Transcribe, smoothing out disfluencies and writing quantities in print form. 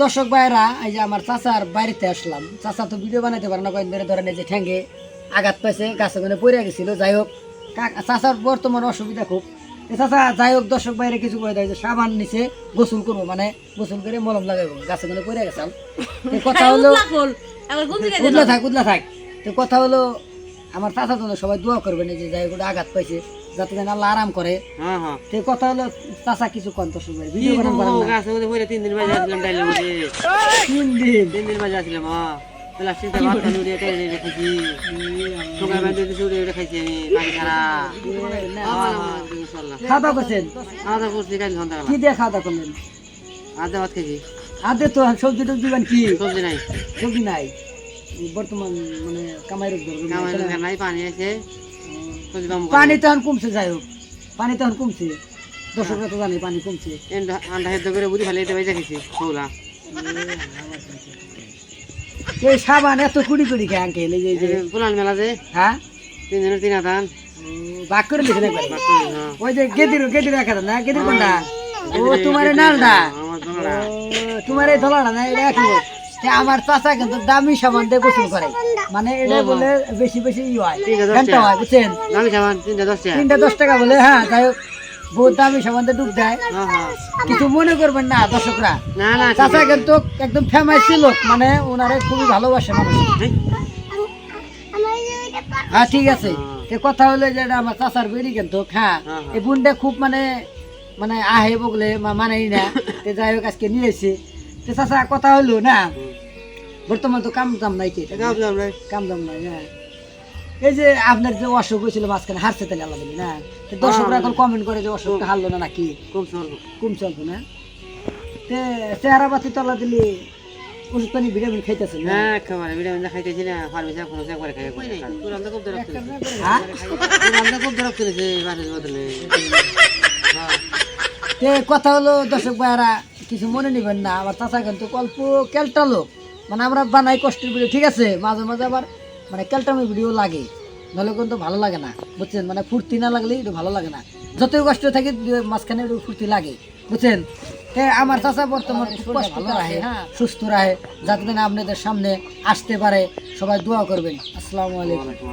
দর্শক ভাইরা এই যে আমার চাচার বাড়িতে আসলাম। চাচা তো ভিডিও বানাইতে পারে না, কয়েকদিন ধরে ধরেন এই যে ঠ্যাঙ্গে আঘাত পাইছে, গাছে মানে পড়ে গেছিল। যাই হোক চাচার বর্তমান অসুবিধা খুব। চাচা যাই হোক দর্শক বাইরে কিছু করে দেয় যে সাবান নিচে গোসল করবো, মানে গোসল করে মলম লাগাবো, গাছে মানে পড়ে গেছাম। কথা হলো উদলা থাক। তো কথা হলো আমার চাচার জন্য সবাই দোয়া করবেন যে যাই হোক আঘাত পাইছে যাতে যেন আল্লাহ আরাম করে। তো কথা হলো চাচা কিছু কন তো শুনবেন ভিডিও বানান করেন না। 3 দিন বাজে আসলাম ডাইলে বসে 3 দিন বাজে আসলাম। প্লাস্টিকটা ভাত খালি উড়ে টেনে রেখেছি, সকাল বেলা দিয়ে উড়ে উড়ে খাইছি আমি পানি ছাড়া। খাওয়া দাওয়া করছেন? খাওয়া দাওয়া করছি কাল সন্ধ্যাবেলা। কি দিয়ে খাওয়া দাওয়া করলেন? আধা ভাত খেয়েছি। আদে তো সবজি টবজি বান কি সবজি নাই, সবজি নাই বর্তমান মানে কামাই রোজগার নাই, পানি আছে। পানি তখন কমছে, যাই হোক পানি তখন কমছে, দর্শকরা তো জানে পানি কমছে। আন্ডা সেদ্ধ করে বুড়ি ফেলে এটা বেজে খেয়েছি খোলা। এই সাবান এত কুড়ি কুড়ি খায় আঙ্কেল, এই যে পুরান মেলা যে হ্যাঁ 3 দিনের 3 আদান বাক করে লিখে একবার। ওই যে গেদির রাখা না, গেদির কোনটা? ও তোমার নালটা, তোমার এই ধলাটা না, এটা কি? আমার চাচা কিন্তু দামি সাবান দিয়ে গোসল করে, মানে এটা বলে বেশি বেশি ই হয়, ঘন্টা হয়, বুঝছেন? দামি সাবান 3-10 টাকা বলে। হ্যাঁ যাই হোক বহুত দামি সাবান দিয়ে ডুব দেয়। কিছু মনে করবেন না দর্শকরা, চাচা কিন্তু একদম ফেমাস ছিল, মানে ওনারে খুবই ভালোবাসে মানুষ। হ্যাঁ ঠিক আছে। কথা হলো যে আমার চাচার বেরি কিন্তু হ্যাঁ এই বোনটা খুব মানে মানে আহে বগলে মানেই না। যাই হোক আজকে নিয়ে এসে চাচা কথা হলো না, বর্তমান তো কাম দাম নাই, কাম দাম নাই। হ্যাঁ এই যে আপনার যে অসুখ হয়েছিল মাঝখানে হারছে তাহলে আল্লাহ বলি না, দর্শকরা এখন কমেন্ট করে যে অসুখটা হারলো না নাকি কম চলবো না। চেহারা পাতি তলা দিলে ওষুধ পানি ভিটামিন খাইতেছেন না? ভিটামিন খাইতেছি না, ফার্মেসি একবার খাই কথা হলো দর্শক ভাইয়ারা কিছু মনে নিবেন না, আমার চাচা কিন্তু অল্প ক্যালটা লোক, মানে আমরা বানাই কষ্টের ভিডিও ঠিক আছে, মাঝে মাঝে আবার মানে ক্যালটামের ভিডিও লাগে, নাহলে কিন্তু ভালো লাগে না, বুঝছেন? মানে ফুর্তি না লাগলে একটু ভালো লাগে না, যতই কষ্ট থাকে মাঝখানে একটু ফুর্তি লাগে, বুঝছেন? আমার চাচা বর্তমান ভালো রাখে, সুস্থ রাখে, যাতে আপনাদের সামনে আসতে পারে। সবাই দোয়া করবেন। আসসালামু আলাইকুম।